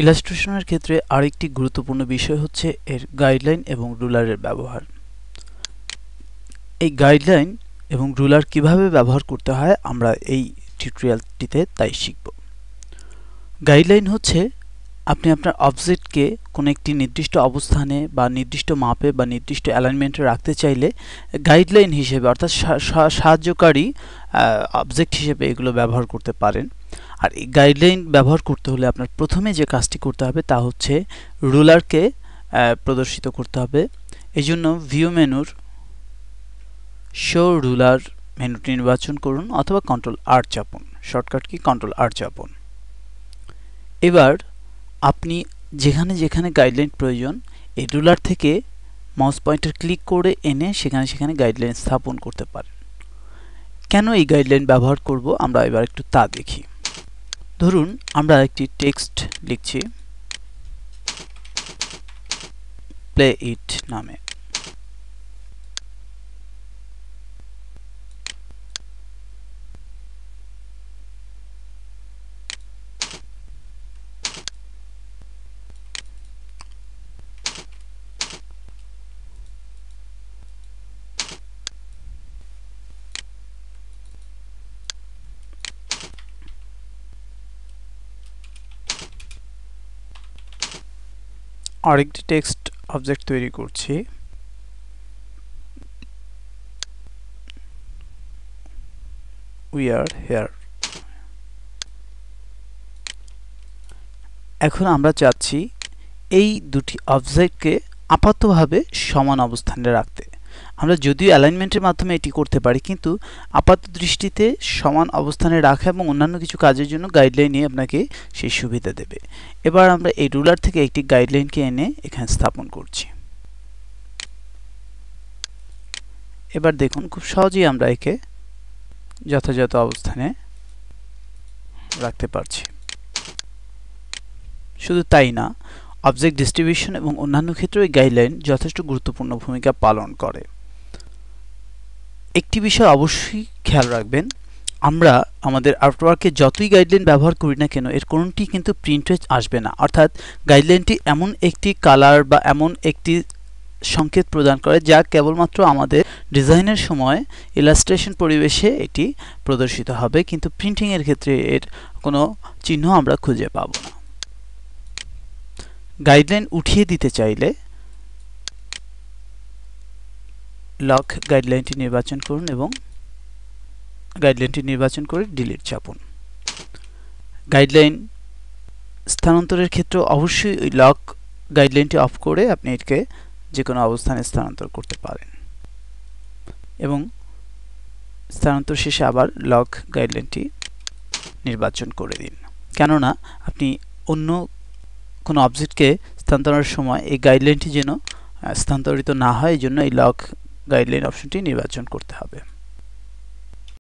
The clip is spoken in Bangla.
ইলাস্ট্রেশনের ক্ষেত্রে আরেকটি গুরুত্বপূর্ণ বিষয় হচ্ছে এর গাইডলাইন এবং রুলারের ব্যবহার। এই গাইডলাইন এবং রুলার কিভাবে ব্যবহার করতে হয় আমরা এই টিউটোরিয়ালটিতে তাই শিখব। গাইডলাইন হচ্ছে আপনি আপনার অবজেক্টকে কোনো একটি নির্দিষ্ট অবস্থানে বা নির্দিষ্ট মাপে বা নির্দিষ্ট অ্যালাইনমেন্টে রাখতে চাইলে গাইডলাইন হিসেবে অর্থাৎ সাহায্যকারী অবজেক্ট হিসেবে এগুলো ব্যবহার করতে পারেন। আর এই গাইডলাইন ব্যবহার করতে হলে আপনার প্রথমে যে কাজটি করতে হবে তা হচ্ছে রুলারকে প্রদর্শিত করতে হবে। এই জন্য ভিউ মেনুর শো রুলার মেনুটি নির্বাচন করুন অথবা কন্ট্রোল আর চাপুন, শর্টকাট কি কন্ট্রোল আর চাপুন। এবার আপনি যেখানে যেখানে গাইডলাইন প্রয়োজন এই রুলার থেকে মাউস পয়েন্টার ক্লিক করে এনে সেখানে গাইডলাইন স্থাপন করতে পারেন। কেন এই গাইডলাইন ব্যবহার করব আমরা এবার একটু তা দেখি। ধরুন আমরা একটি টেক্সট লিখছি প্লে ইট নামে। আরেকটি টেক্সট অবজেক্ট তৈরি করছি। We are here. এখন আমরা চাচ্ছি এই দুটি অবজেক্টকে আপাতভাবে সমান অবস্থানে রাখতে। আমরা যদিও অ্যালাইনমেন্টের মাধ্যমে এটি করতে পারি, কিন্তু আপাত দৃষ্টিতে সমান অবস্থানে রাখা এবং অন্যান্য কিছু কাজের জন্য গাইডলাইন আপনাকে সেই সুবিধা দেবে। এবার আমরা এই রুলার থেকে একটি গাইডলাইনকে এনে এখানে স্থাপন করছি। এবার দেখুন খুব সহজেই আমরা একে যথাযথ অবস্থানে রাখতে পারছি। শুধু তাই না, অবজেক্ট ডিস্ট্রিবিউশন এবং অন্যান্য ক্ষেত্রেও এই গাইডলাইন যথেষ্ট গুরুত্বপূর্ণ ভূমিকা পালন করে। একটি বিষয় অবশ্যই খেয়াল রাখবেন, আমরা আমাদের আর্টওয়ার্কে যতই গাইডলাইন ব্যবহার করি না কেন এর কোনোটি কিন্তু প্রিন্টে আসবে না। অর্থাৎ গাইডলাইনটি এমন একটি কালার বা এমন একটি সংকেত প্রদান করে যা কেবলমাত্র আমাদের ডিজাইনের সময় ইলাস্ট্রেশন পরিবেশে এটি প্রদর্শিত হবে, কিন্তু প্রিন্টিং এর ক্ষেত্রে এর কোনো চিহ্ন আমরা খুঁজে পাব না। গাইডলাইন উঠিয়ে দিতে চাইলে লক গাইডলাইনটি নির্বাচন করুন এবং গাইডলাইনটি নির্বাচন করে ডিলিট চাপুন। গাইডলাইন স্থানান্তরের ক্ষেত্রে অবশ্যই ওই লক গাইডলাইনটি অফ করে আপনি এটাকে যে কোনো অবস্থানে স্থানান্তর করতে পারেন এবং স্থানান্তর শেষে আবার লক গাইডলাইনটি নির্বাচন করে দিন। কেননা আপনি অন্য কোনো অবজেক্টকে স্থানান্তরের সময় এই গাইডলাইনটি যেন স্থানান্তরিত না হয়, এই জন্য এই লক গাইডলাইন অপশনটি নির্বাচন করতে হবে।